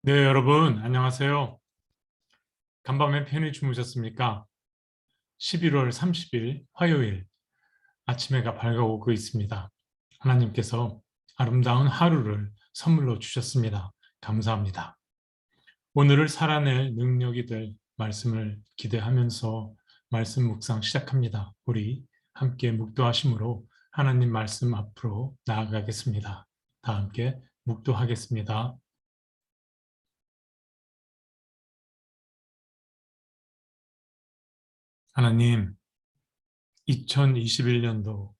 네, 여러분, 안녕하세요. 간밤에 편히 주무셨습니까? 11월 30일 화요일 아침해가 밝아오고 있습니다. 하나님께서 아름다운 하루를 선물로 주셨습니다. 감사합니다. 오늘을 살아낼 능력이 될 말씀을 기대하면서 말씀 묵상 시작합니다. 우리 함께 묵도하심으로 하나님 말씀 앞으로 나아가겠습니다. 다 함께 묵도하겠습니다. 하나님, 2021년도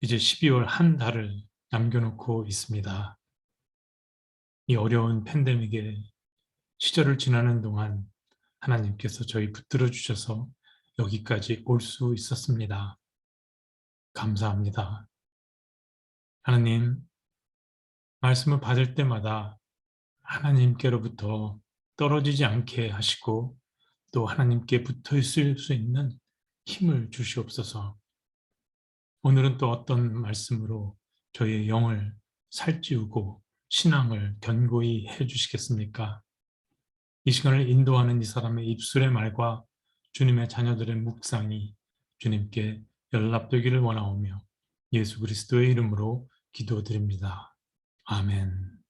이제 12월 한 달을 남겨놓고 있습니다. 이 어려운 팬데믹의 시절을 지나는 동안 하나님께서 저희 붙들어 주셔서 여기까지 올 수 있었습니다. 감사합니다. 하나님, 말씀을 받을 때마다 하나님께로부터 떨어지지 않게 하시고 또 하나님께 붙어 있을 수 있는 힘을 주시옵소서. 오늘은 또 어떤 말씀으로 저희의 영을 살찌우고 신앙을 견고히 해주시겠습니까? 이 시간을 인도하는 이 사람의 입술의 말과 주님의 자녀들의 묵상이 주님께 연락되기를 원하오며 예수 그리스도의 이름으로 기도드립니다. 아멘.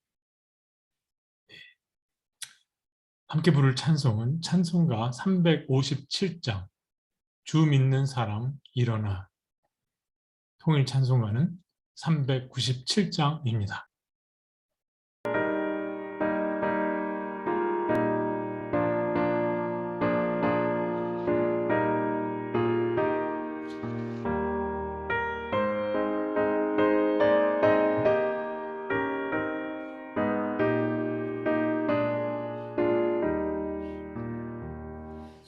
함께 부를 찬송은 찬송가 357장 주 믿는 사람 일어나. 통일 찬송가는 397장입니다.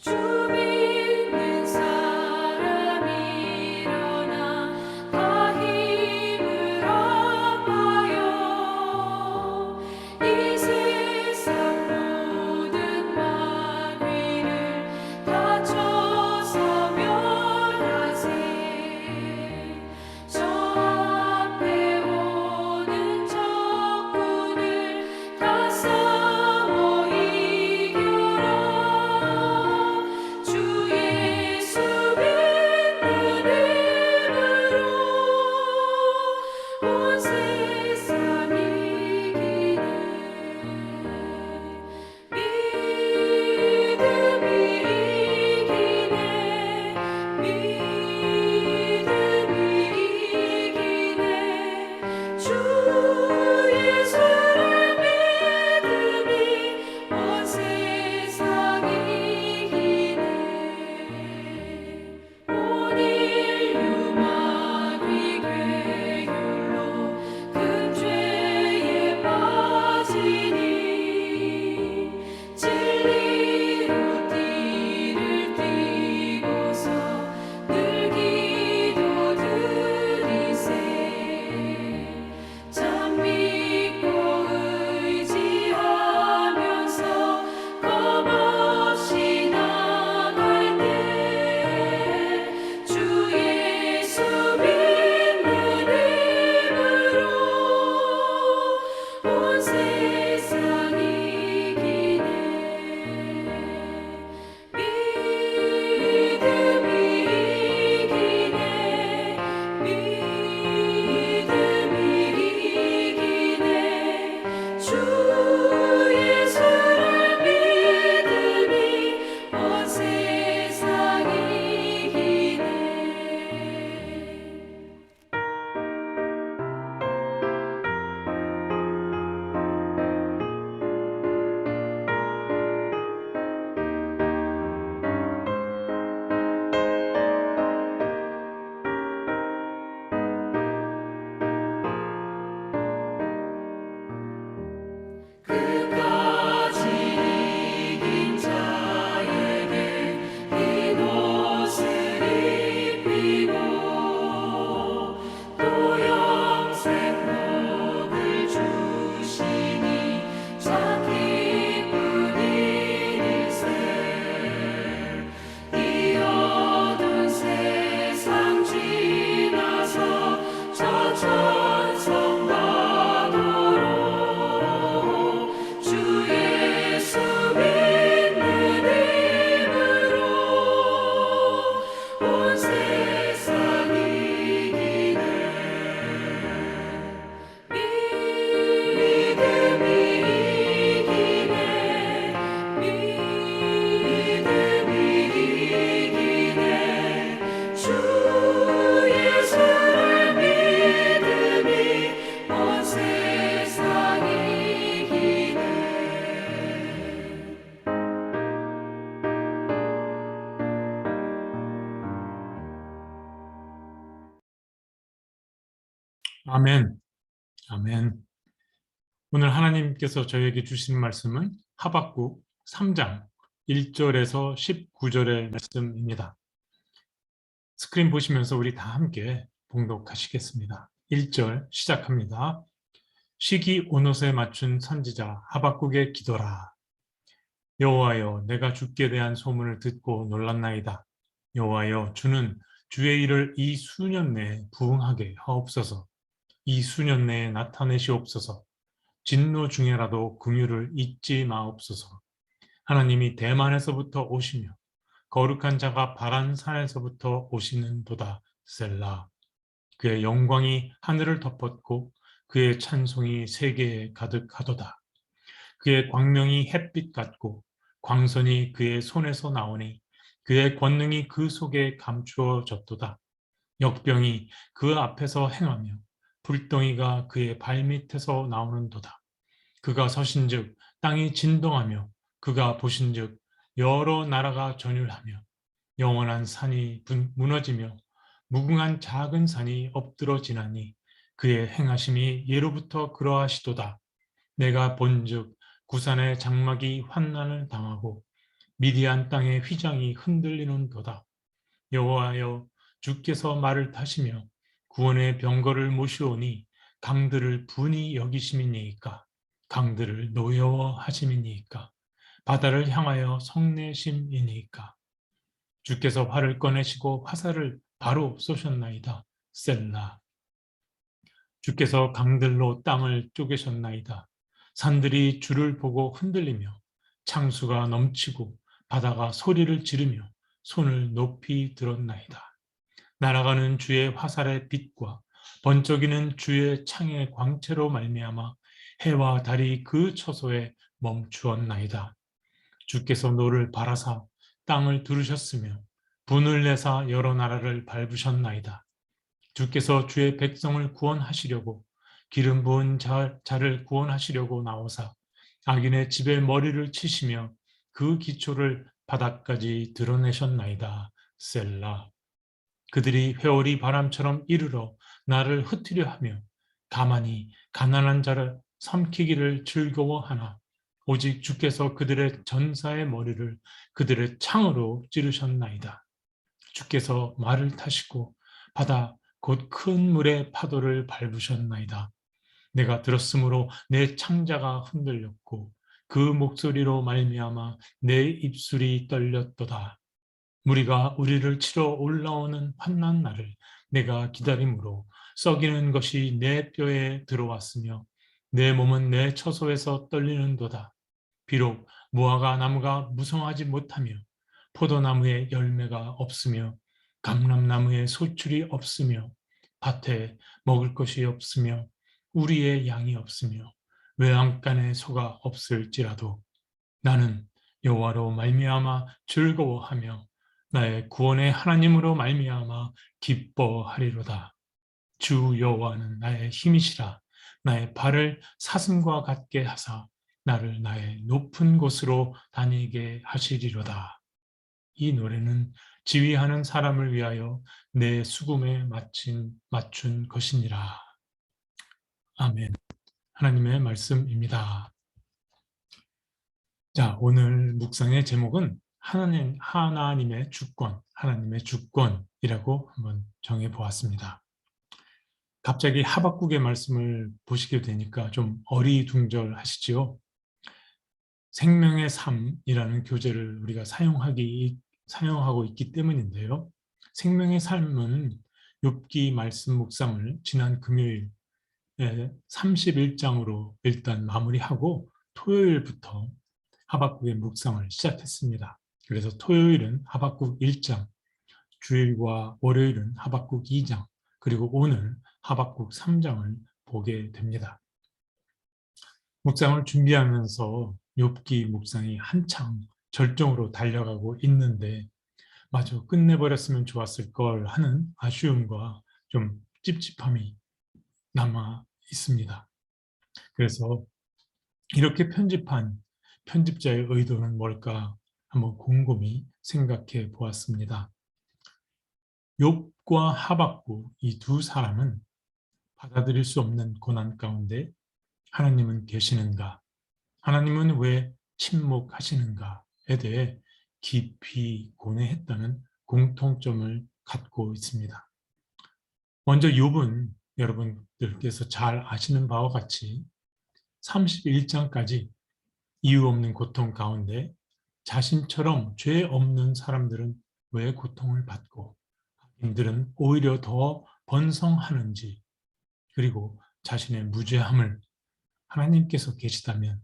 주 믿는 사람 일어나 다 힘을 얻어요 아멘. 아멘. 오늘 하나님께서 저에게 주신 말씀은 하박국 3장 1절에서 19절의 말씀입니다. 스크린 보시면서 우리 다 함께 봉독하시겠습니다. 1절 시작합니다. 시기 온옷에 맞춘 선지자 하박국의 기도라. 여호와여, 내가 주께 대한 소문을 듣고 놀랐나이다. 여호와여, 주는 주의 일을 이 수년 내에 부응하게 하옵소서. 이 수년 내에 나타내시옵소서. 진노 중에라도 긍휼을 잊지 마옵소서. 하나님이 대만에서부터 오시며 거룩한 자가 바란 산에서부터 오시는도다. 셀라. 그의 영광이 하늘을 덮었고 그의 찬송이 세계에 가득하도다. 그의 광명이 햇빛 같고 광선이 그의 손에서 나오니 그의 권능이 그 속에 감추어졌도다. 역병이 그 앞에서 행하며 불덩이가 그의 발밑에서 나오는도다. 그가 서신즉 땅이 진동하며 그가 보신즉 여러 나라가 전율하며 영원한 산이 무너지며 무궁한 작은 산이 엎드러지나니 그의 행하심이 예로부터 그러하시도다. 내가 본즉 구산의 장막이 환난을 당하고 미디안 땅의 휘장이 흔들리는도다. 여호와여, 주께서 말을 타시며 구원의 병거를 모시오니 강들을 분이 여기심이니이까. 강들을 노여워하심이니이까. 바다를 향하여 성내심이니이까. 주께서 활을 꺼내시고 화살을 바로 쏘셨나이다. 셀라. 주께서 강들로 땅을 쪼개셨나이다. 산들이 주를 보고 흔들리며 창수가 넘치고 바다가 소리를 지르며 손을 높이 들었나이다. 날아가는 주의 화살의 빛과 번쩍이는 주의 창의 광채로 말미암아 해와 달이 그 처소에 멈추었나이다. 주께서 노를 바라사 땅을 두르셨으며 분을 내사 여러 나라를 밟으셨나이다. 주께서 주의 백성을 구원하시려고 기름 부은 자를 구원하시려고 나오사 악인의 집에 머리를 치시며 그 기초를 바닥까지 드러내셨나이다. 셀라. 그들이 회오리 바람처럼 이르러 나를 흩으려 하며 가만히 가난한 자를 삼키기를 즐거워하나 오직 주께서 그들의 전사의 머리를 그들의 창으로 찌르셨나이다. 주께서 말을 타시고 바다 곧 큰 물의 파도를 밟으셨나이다. 내가 들었으므로 내 창자가 흔들렸고 그 목소리로 말미암아 내 입술이 떨렸도다. 무리가 우리를 치러 올라오는 환난 날을 내가 기다림으로 썩이는 것이 내 뼈에 들어왔으며 내 몸은 내 처소에서 떨리는도다. 비록 무화과 나무가 무성하지 못하며 포도나무에 열매가 없으며 감람나무에 소출이 없으며 밭에 먹을 것이 없으며 우리의 양이 없으며 외양간에 소가 없을지라도 나는 여호와로 말미암아 즐거워하며 나의 구원의 하나님으로 말미암아 기뻐하리로다. 주 여호와는 나의 힘이시라. 나의 발을 사슴과 같게 하사 나를 나의 높은 곳으로 다니게 하시리로다. 이 노래는 지휘하는 사람을 위하여 내 수금에 맞춘 것이니라. 아멘. 하나님의 말씀입니다. 자, 오늘 묵상의 제목은 하나님의 주권, 하나님의 주권이라고 한번 정해 보았습니다. 갑자기 하박국의 말씀을 보시게 되니까 좀 어리둥절하시지요. 생명의 삶이라는 교재를 우리가 사용하고 있기 때문인데요. 생명의 삶은 욥기 말씀 묵상을 지난 금요일 31장으로 일단 마무리하고 토요일부터 하박국의 묵상을 시작했습니다. 그래서 토요일은 하박국 1장, 주일과 월요일은 하박국 2장, 그리고 오늘 하박국 3장을 보게 됩니다. 묵상을 준비하면서 욥기 묵상이 한창 절정으로 달려가고 있는데 마저 끝내버렸으면 좋았을 걸 하는 아쉬움과 좀 찝찝함이 남아 있습니다. 그래서 이렇게 편집한 편집자의 의도는 뭘까 한번 곰곰이 생각해 보았습니다. 욥과 하박국 이 두 사람은 받아들일 수 없는 고난 가운데 하나님은 계시는가? 하나님은 왜 침묵하시는가에 대해 깊이 고뇌했다는 공통점을 갖고 있습니다. 먼저 욥은 여러분들께서 잘 아시는 바와 같이 31장까지 이유 없는 고통 가운데 자신처럼 죄 없는 사람들은 왜 고통을 받고 악인들은 오히려 더 번성하는지, 그리고 자신의 무죄함을 하나님께서 계시다면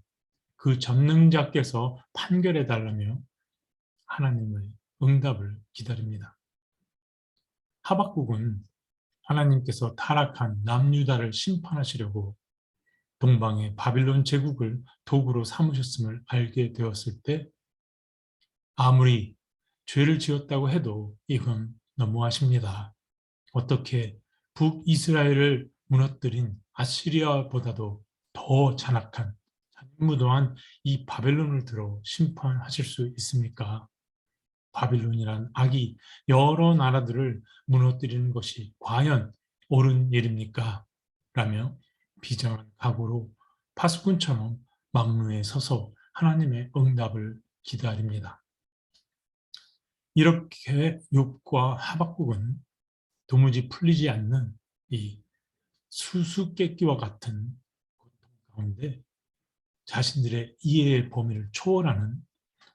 그 전능자께서 판결해 달라며 하나님의 응답을 기다립니다. 하박국은 하나님께서 타락한 남유다를 심판하시려고 동방의 바빌론 제국을 도구로 삼으셨음을 알게 되었을 때 아무리 죄를 지었다고 해도 이건 너무하십니다. 어떻게 북이스라엘을 무너뜨린 아시리아보다도 더 잔악한 무도한 이 바벨론을 들어 심판하실 수 있습니까? 바빌론이란 악이 여러 나라들을 무너뜨리는 것이 과연 옳은 일입니까? 라며 비장한 각오로 파수꾼처럼 막루에 서서 하나님의 응답을 기다립니다. 이렇게 욥과 하박국은 도무지 풀리지 않는 이 수수께끼와 같은 고통 가운데 자신들의 이해의 범위를 초월하는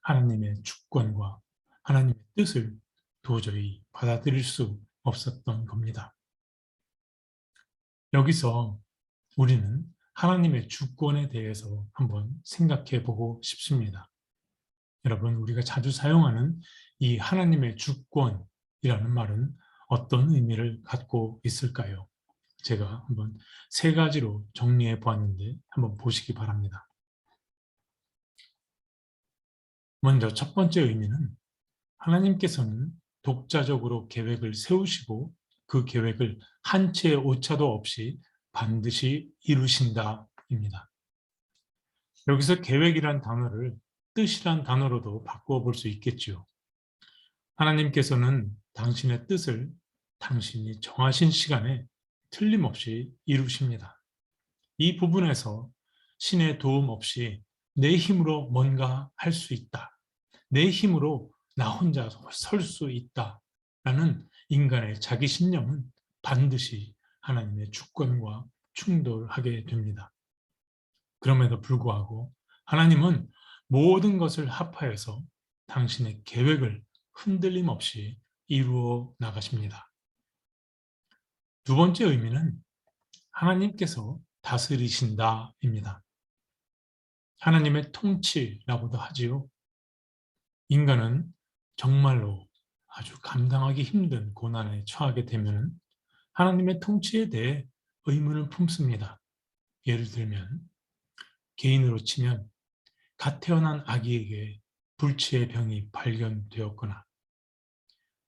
하나님의 주권과 하나님의 뜻을 도저히 받아들일 수 없었던 겁니다. 여기서 우리는 하나님의 주권에 대해서 한번 생각해 보고 싶습니다. 여러분, 우리가 자주 사용하는 이 하나님의 주권이라는 말은 어떤 의미를 갖고 있을까요? 제가 한번 세 가지로 정리해 보았는데 한번 보시기 바랍니다. 먼저 첫 번째 의미는 하나님께서는 독자적으로 계획을 세우시고 그 계획을 한 채의 오차도 없이 반드시 이루신다입니다. 여기서 계획이란 단어를 뜻이란 단어로도 바꾸어 볼 수 있겠지요. 하나님께서는 당신의 뜻을 당신이 정하신 시간에 틀림없이 이루십니다. 이 부분에서 신의 도움 없이 내 힘으로 뭔가 할 수 있다. 내 힘으로 나 혼자 설 수 있다라는 인간의 자기 신념은 반드시 하나님의 주권과 충돌하게 됩니다. 그럼에도 불구하고 하나님은 모든 것을 합하여서 당신의 계획을 흔들림 없이 이루어 나가십니다. 두 번째 의미는 하나님께서 다스리신다입니다. 하나님의 통치라고도 하지요. 인간은 정말로 아주 감당하기 힘든 고난에 처하게 되면 하나님의 통치에 대해 의문을 품습니다. 예를 들면 개인으로 치면 갓 태어난 아기에게 불치의 병이 발견되었거나,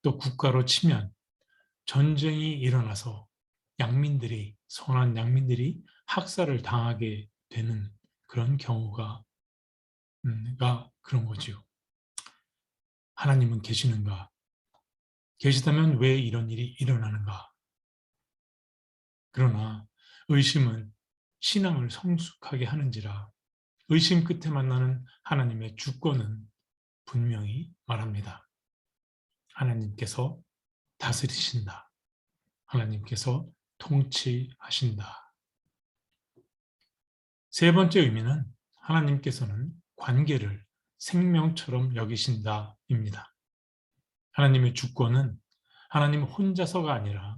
또 국가로 치면 전쟁이 일어나서 선한 양민들이 학살을 당하게 되는 그런 경우가 그런 거지요. 하나님은 계시는가? 계시다면 왜 이런 일이 일어나는가? 그러나 의심은 신앙을 성숙하게 하는지라 의심 끝에 만나는 하나님의 주권은 분명히 말합니다. 하나님께서 다스리신다. 하나님께서 통치하신다. 세 번째 의미는 하나님께서는 관계를 생명처럼 여기신다입니다. 하나님의 주권은 하나님 혼자서가 아니라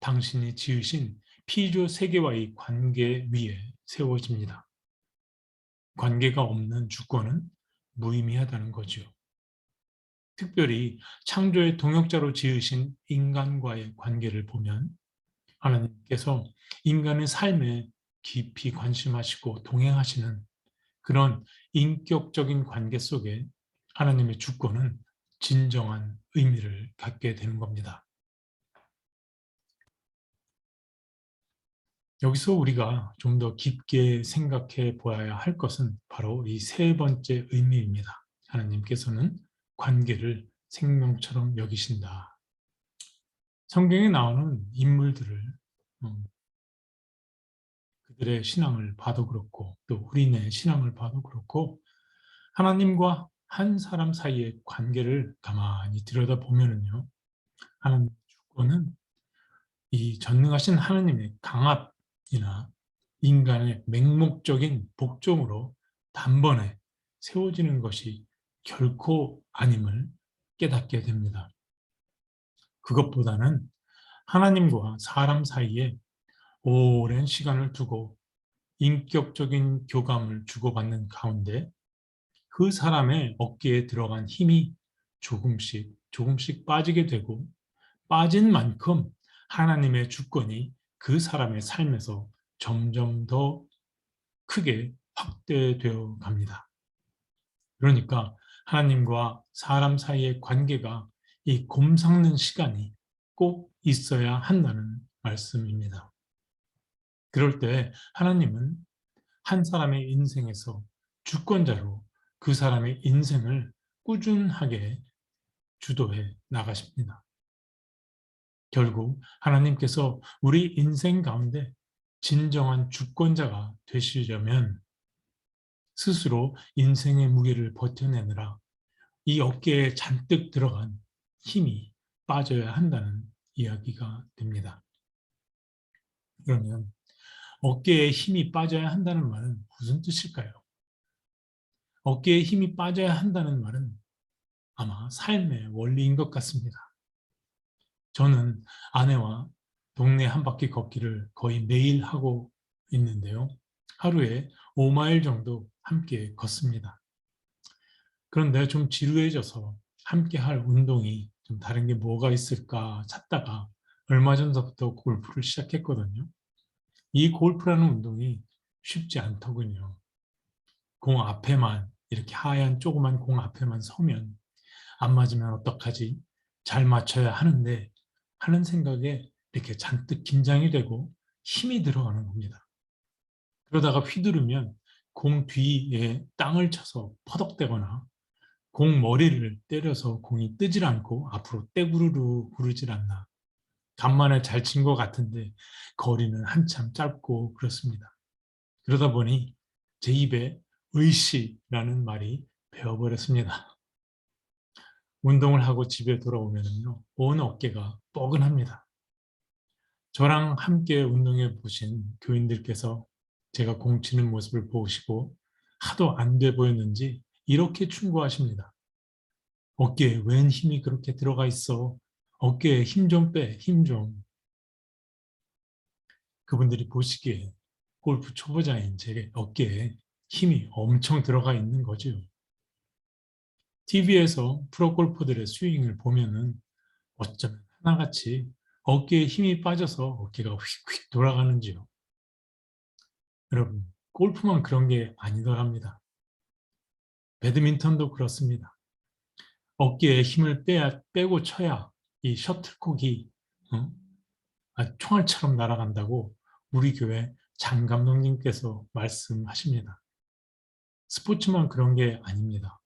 당신이 지으신 피조 세계와의 관계 위에 세워집니다. 관계가 없는 주권은 무의미하다는 거죠. 특별히 창조의 동역자로 지으신 인간과의 관계를 보면 하나님께서 인간의 삶에 깊이 관심하시고 동행하시는 그런 인격적인 관계 속에 하나님의 주권은 진정한 의미를 갖게 되는 겁니다. 여기서 우리가 좀 더 깊게 생각해 보아야 할 것은 바로 이 세 번째 의미입니다. 하나님께서는 관계를 생명처럼 여기신다. 성경에 나오는 인물들을 그들의 신앙을 봐도 그렇고 또 우리네 신앙을 봐도 그렇고 하나님과 한 사람 사이의 관계를 가만히 들여다보면은요. 하나님의 주권은 이 전능하신 하나님의 강압이나 인간의 맹목적인 복종으로 단번에 세워지는 것이 결코 아님을 깨닫게 됩니다. 그것보다는 하나님과 사람 사이에 오랜 시간을 두고 인격적인 교감을 주고받는 가운데 그 사람의 어깨에 들어간 힘이 조금씩 조금씩 빠지게 되고 빠진 만큼 하나님의 주권이 그 사람의 삶에서 점점 더 크게 확대되어 갑니다. 그러니까 하나님과 사람 사이의 관계가 이 곰삭는 시간이 꼭 있어야 한다는 말씀입니다. 그럴 때 하나님은 한 사람의 인생에서 주권자로 그 사람의 인생을 꾸준하게 주도해 나가십니다. 결국 하나님께서 우리 인생 가운데 진정한 주권자가 되시려면 스스로 인생의 무게를 버텨내느라 이 어깨에 잔뜩 들어간 힘이 빠져야 한다는 이야기가 됩니다. 그러면 어깨에 힘이 빠져야 한다는 말은 무슨 뜻일까요? 어깨에 힘이 빠져야 한다는 말은 아마 삶의 원리인 것 같습니다. 저는 아내와 동네 한 바퀴 걷기를 거의 매일 하고 있는데요. 하루에 5마일 정도 함께 걷습니다. 그런데 좀 지루해져서 함께 할 운동이 좀 다른 게 뭐가 있을까 찾다가 얼마 전부터 골프를 시작했거든요. 이 골프라는 운동이 쉽지 않더군요. 공 앞에만 이렇게 하얀 조그만 공 앞에만 서면 안 맞으면 어떡하지? 잘 맞춰야 하는데 하는 생각에 이렇게 잔뜩 긴장이 되고 힘이 들어가는 겁니다. 그러다가 휘두르면 공 뒤에 땅을 쳐서 퍼덕대거나 공 머리를 때려서 공이 뜨질 않고 앞으로 떼구르르 구르질 않나. 간만에 잘 친 것 같은데 거리는 한참 짧고 그렇습니다. 그러다 보니 제 입에 의시라는 말이 배워버렸습니다. 운동을 하고 집에 돌아오면요, 온 어깨가 뻐근합니다. 저랑 함께 운동해 보신 교인들께서 제가 공 치는 모습을 보시고 하도 안 돼 보였는지 이렇게 충고하십니다. 어깨에 웬 힘이 그렇게 들어가 있어? 어깨에 힘 좀 빼, 힘 좀. 그분들이 보시기에 골프 초보자인 제 어깨에 힘이 엄청 들어가 있는 거죠. TV에서 프로골퍼들의 스윙을 보면은 어쩌면 하나같이 어깨에 힘이 빠져서 어깨가 휙휙 돌아가는지요. 여러분, 골프만 그런 게 아니더랍니다. 배드민턴도 그렇습니다. 어깨에 힘을 빼고 쳐야 이 셔틀콕이 총알처럼 날아간다고 우리 교회 장 감독님께서 말씀하십니다. 스포츠만 그런 게 아닙니다.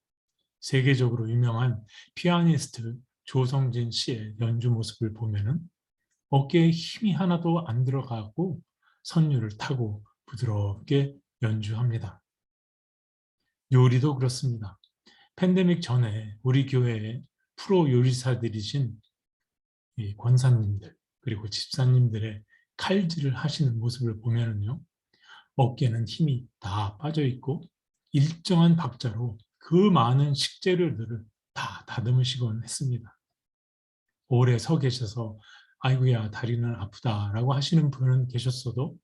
세계적으로 유명한 피아니스트 조성진 씨의 연주 모습을 보면은 어깨에 힘이 하나도 안 들어가고 선율을 타고 부드럽게 연주합니다. 요리도 그렇습니다. 팬데믹 전에 우리 교회에 프로 요리사들이신 이 권사님들 그리고 집사님들의 칼질을 하시는 모습을 보면은요, 어깨는 힘이 다 빠져 있고 일정한 박자로 그 많은 식재료들을 다 다듬으시곤 했습니다. 오래 서 계셔서 아이고야 다리는 아프다라고 하시는 분은 계셨어도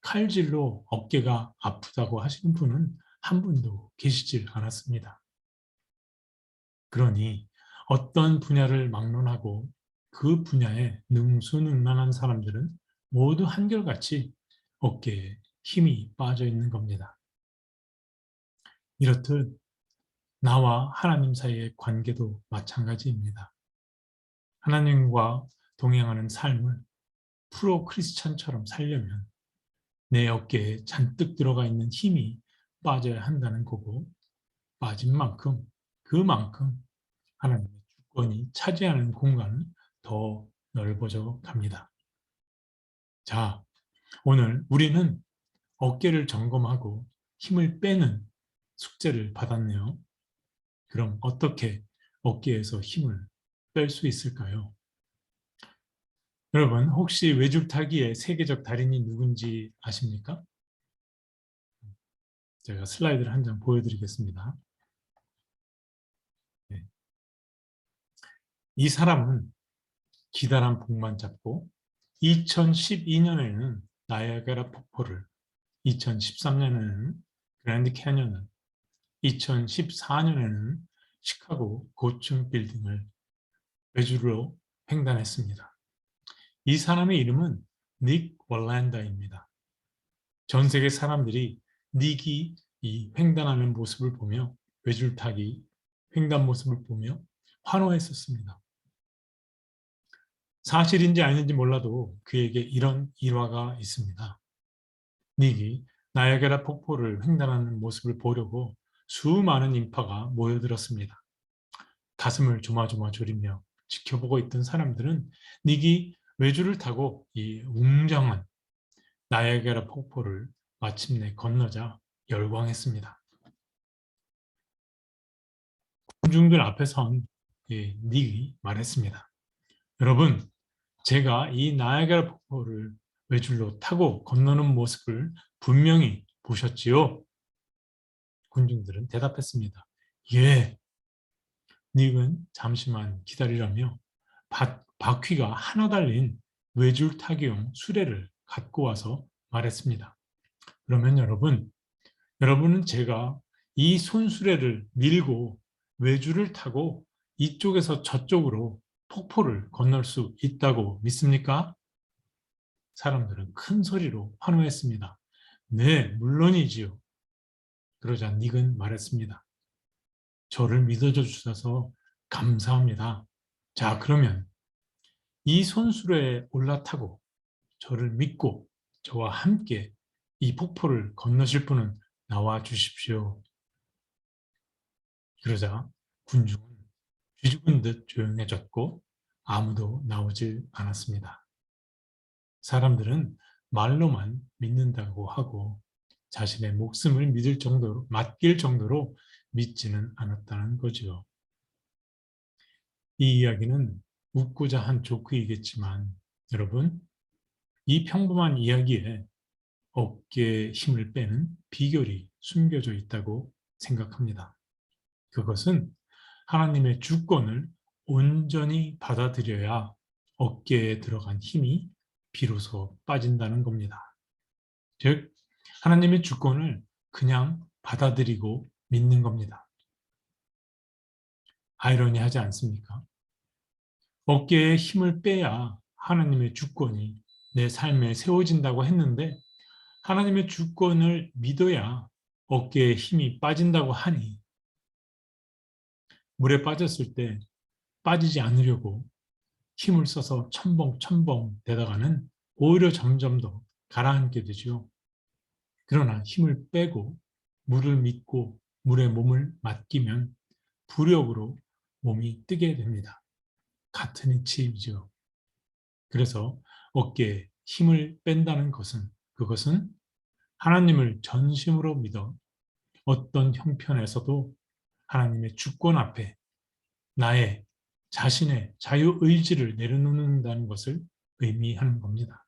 칼질로 어깨가 아프다고 하시는 분은 한 분도 계시질 않았습니다. 그러니 어떤 분야를 막론하고 그 분야에 능수능란한 사람들은 모두 한결같이 어깨에 힘이 빠져 있는 겁니다. 이렇듯 나와 하나님 사이의 관계도 마찬가지입니다. 하나님과 동행하는 삶을 프로 크리스찬처럼 살려면 내 어깨에 잔뜩 들어가 있는 힘이 빠져야 한다는 거고 빠진 만큼 그만큼 하나님의 주권이 차지하는 공간은 더 넓어져 갑니다. 자, 오늘 우리는 어깨를 점검하고 힘을 빼는 숙제를 받았네요. 그럼 어떻게 어깨에서 힘을 뺄 수 있을까요? 여러분, 혹시 외줄타기의 세계적 달인이 누군지 아십니까? 제가 슬라이드를 한 장 보여드리겠습니다. 네. 이 사람은 기다란 복만 잡고 2012년에는 나이아가라 폭포를, 2013년에는 그랜드 캐년을, 2014년에는 시카고 고층 빌딩을 외줄로 횡단했습니다. 이 사람의 이름은 닉 월란다입니다. 전 세계 사람들이 닉이 이 횡단하는 모습을 보며, 외줄타기 횡단 모습을 보며 환호했었습니다. 사실인지 아닌지 몰라도 그에게 이런 일화가 있습니다. 닉이 나이아가라 폭포를 횡단하는 모습을 보려고 수많은 인파가 모여들었습니다. 가슴을 조마조마 졸이며 지켜보고 있던 사람들은 닉이 외줄을 타고 이 웅장한 나이아가라 폭포를 마침내 건너자 열광했습니다. 군중들 앞에 선 닉이 말했습니다. 여러분, 제가 이 나이아가라 폭포를 외줄로 타고 건너는 모습을 분명히 보셨지요? 군중들은 대답했습니다. 예. 닉은 잠시만 기다리라며 바퀴가 하나 달린 외줄타기용 수레를 갖고 와서 말했습니다. 그러면 여러분은 제가 이 손수레를 밀고 외줄을 타고 이쪽에서 저쪽으로 폭포를 건널 수 있다고 믿습니까? 사람들은 큰 소리로 환호했습니다. 네, 물론이지요. 그러자 닉은 말했습니다. 저를 믿어줘 주셔서 감사합니다. 자, 그러면 이 손수레에 올라타고 저를 믿고 저와 함께 이 폭포를 건너실 분은 나와 주십시오. 그러자 군중은 쥐죽은 듯 조용해졌고 아무도 나오질 않았습니다. 사람들은 말로만 믿는다고 하고 자신의 목숨을 맡길 정도로 믿지는 않았다는 거죠. 이 이야기는 웃고자 한 조크이겠지만 여러분, 이 평범한 이야기에 어깨에 힘을 빼는 비결이 숨겨져 있다고 생각합니다. 그것은 하나님의 주권을 온전히 받아들여야 어깨에 들어간 힘이 비로소 빠진다는 겁니다. 즉, 하나님의 주권을 그냥 받아들이고 믿는 겁니다. 아이러니하지 않습니까? 어깨에 힘을 빼야 하나님의 주권이 내 삶에 세워진다고 했는데 하나님의 주권을 믿어야 어깨에 힘이 빠진다고 하니 물에 빠졌을 때 빠지지 않으려고 힘을 써서 첨벙첨벙 대다가는 오히려 점점 더 가라앉게 되죠. 그러나 힘을 빼고 물을 믿고 물에 몸을 맡기면 부력으로 몸이 뜨게 됩니다. 같은 이치이죠. 그래서 어깨에 힘을 뺀다는 그것은 하나님을 전심으로 믿어 어떤 형편에서도 하나님의 주권 앞에 나의 자신의 자유의지를 내려놓는다는 것을 의미하는 겁니다.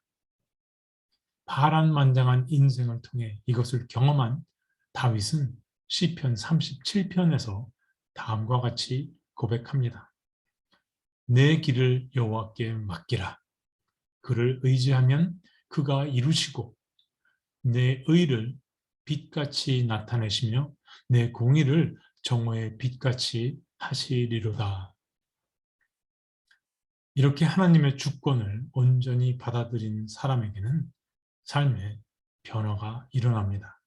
파란만장한 인생을 통해 이것을 경험한 다윗은 시편 37편에서 다음과 같이 고백합니다. 내 길을 여호와께 맡기라. 그를 의지하면 그가 이루시고 내 의를 빛같이 나타내시며 내 공의를 정오의 빛같이 하시리로다. 이렇게 하나님의 주권을 온전히 받아들인 사람에게는 삶의 변화가 일어납니다.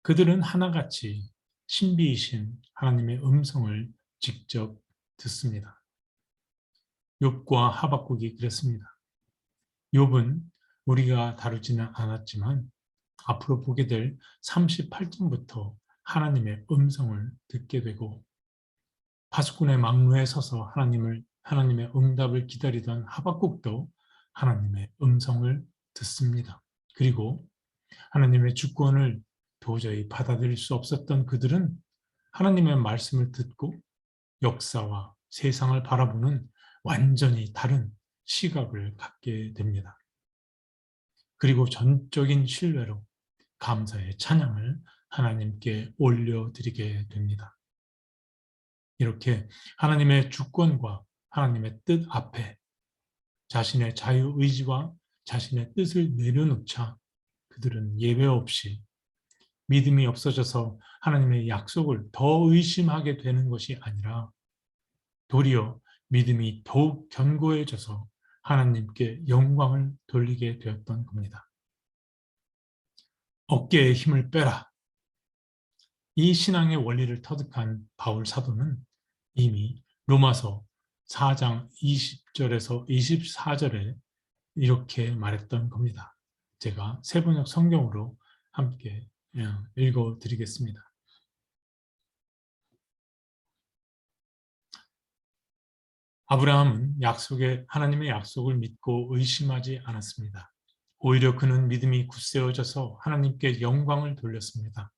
그들은 하나같이 신비이신 하나님의 음성을 직접 듣습니다. 욥과 하박국이 그랬습니다. 욥은 우리가 다루지는 않았지만 앞으로 보게 될 38장부터 하나님의 음성을 듣게 되고 파수꾼의 막루에 서서 하나님의 응답을 기다리던 하박국도 하나님의 음성을 듣습니다. 그리고 하나님의 주권을 도저히 받아들일 수 없었던 그들은 하나님의 말씀을 듣고 역사와 세상을 바라보는 완전히 다른 시각을 갖게 됩니다. 그리고 전적인 신뢰로 감사의 찬양을 하나님께 올려드리게 됩니다. 이렇게 하나님의 주권과 하나님의 뜻 앞에 자신의 자유의지와 자신의 뜻을 내려놓자 그들은 예외 없이 믿음이 없어져서 하나님의 약속을 더 의심하게 되는 것이 아니라 도리어 믿음이 더욱 견고해져서 하나님께 영광을 돌리게 되었던 겁니다. 어깨에 힘을 빼라. 이 신앙의 원리를 터득한 바울 사도는 이미 로마서 4장 20절에서 24절에 이렇게 말했던 겁니다. 제가 세번역 성경으로 함께 읽어드리겠습니다. 아브라함은 하나님의 약속을 믿고 의심하지 않았습니다. 오히려 그는 믿음이 굳세어져서 하나님께 영광을 돌렸습니다.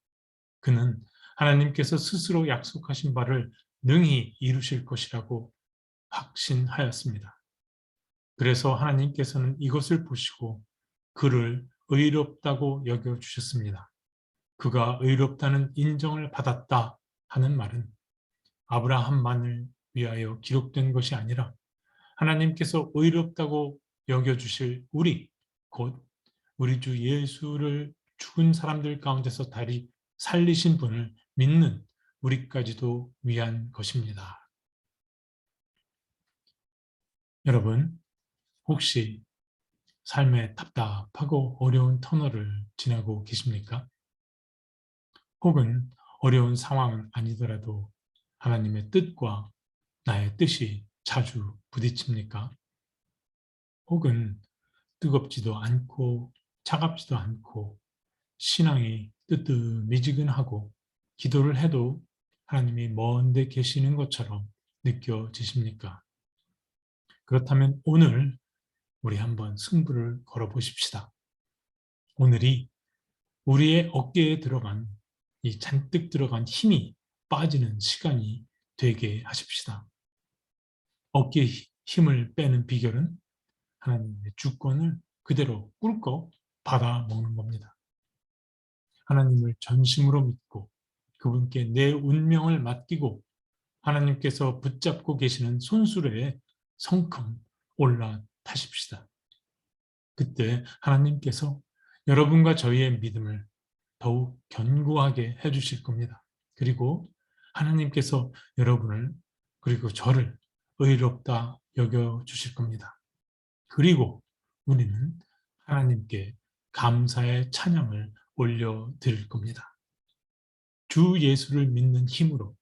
그는 하나님께서 스스로 약속하신 바를 능히 이루실 것이라고 확신하였습니다. 그래서 하나님께서는 이것을 보시고 그를 의롭다고 여겨주셨습니다. 그가 의롭다는 인정을 받았다 하는 말은 아브라함만을 위하여 기록된 것이 아니라 하나님께서 의롭다고 여겨주실 곧 우리 주 예수를 죽은 사람들 가운데서 다시 살리신 분을 믿는 우리까지도 위한 것입니다. 여러분, 혹시 삶에 답답하고 어려운 터널을 지나고 계십니까? 혹은 어려운 상황은 아니더라도 하나님의 뜻과 나의 뜻이 자주 부딪힙니까? 혹은 뜨겁지도 않고 차갑지도 않고 신앙이 뜨뜻미지근하고 기도를 해도 하나님이 먼데 계시는 것처럼 느껴지십니까? 그렇다면 오늘 우리 한번 승부를 걸어보십시다. 오늘이 우리의 어깨에 들어간 이 잔뜩 들어간 힘이 빠지는 시간이 되게 하십시다. 어깨에 힘을 빼는 비결은 하나님의 주권을 그대로 꿀꺽 받아먹는 겁니다. 하나님을 전심으로 믿고 그분께 내 운명을 맡기고 하나님께서 붙잡고 계시는 손수레에 성큼 올라타십시다. 그때 하나님께서 여러분과 저희의 믿음을 더욱 견고하게 해주실 겁니다. 그리고 하나님께서 여러분을 그리고 저를 의롭다 여겨주실 겁니다. 그리고 우리는 하나님께 감사의 찬양을 올려드릴 겁니다. 주 예수를 믿는 힘으로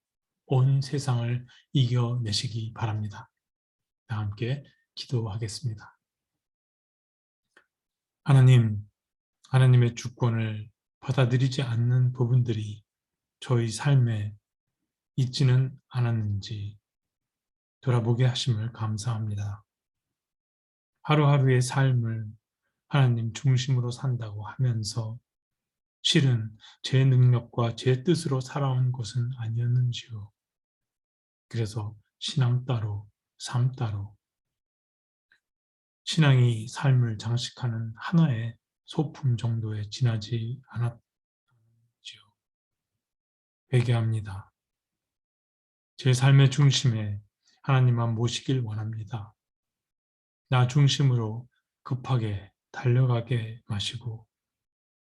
온 세상을 이겨내시기 바랍니다. 다 함께 기도하겠습니다. 하나님의 주권을 받아들이지 않는 부분들이 저희 삶에 있지는 않았는지 돌아보게 하심을 감사합니다. 하루하루의 삶을 하나님 중심으로 산다고 하면서 실은 제 능력과 제 뜻으로 살아온 것은 아니었는지요. 그래서 신앙 따로, 삶 따로, 신앙이 삶을 장식하는 하나의 소품 정도에 지나지 않았지요. 회개합니다. 제 삶의 중심에 하나님만 모시길 원합니다. 나 중심으로 급하게 달려가게 마시고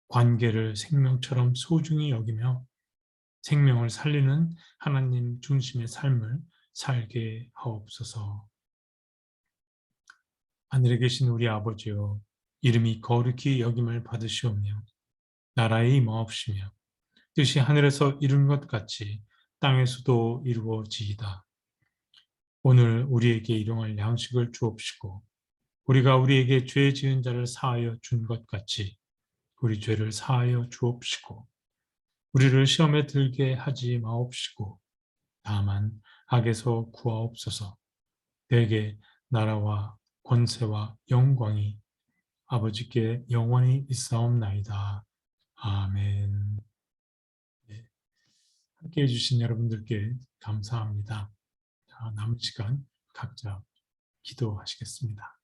관계를 생명처럼 소중히 여기며 생명을 살리는 하나님 중심의 삶을 살게 하옵소서. 하늘에 계신 우리 아버지여, 이름이 거룩히 여김을 받으시오며 나라의 임하옵시며 뜻이 하늘에서 이룬 것 같이 땅에서도 이루어지이다. 오늘 우리에게 일용할 양식을 주옵시고 우리가 우리에게 죄 지은 자를 사하여 준 것 같이 우리 죄를 사하여 주옵시고 우리를 시험에 들게 하지 마옵시고 다만 악에서 구하옵소서. 대개 나라와 권세와 영광이 아버지께 영원히 있사옵나이다. 아멘. 네, 함께해 주신 여러분들께 감사합니다. 자, 남은 시간 각자 기도하시겠습니다.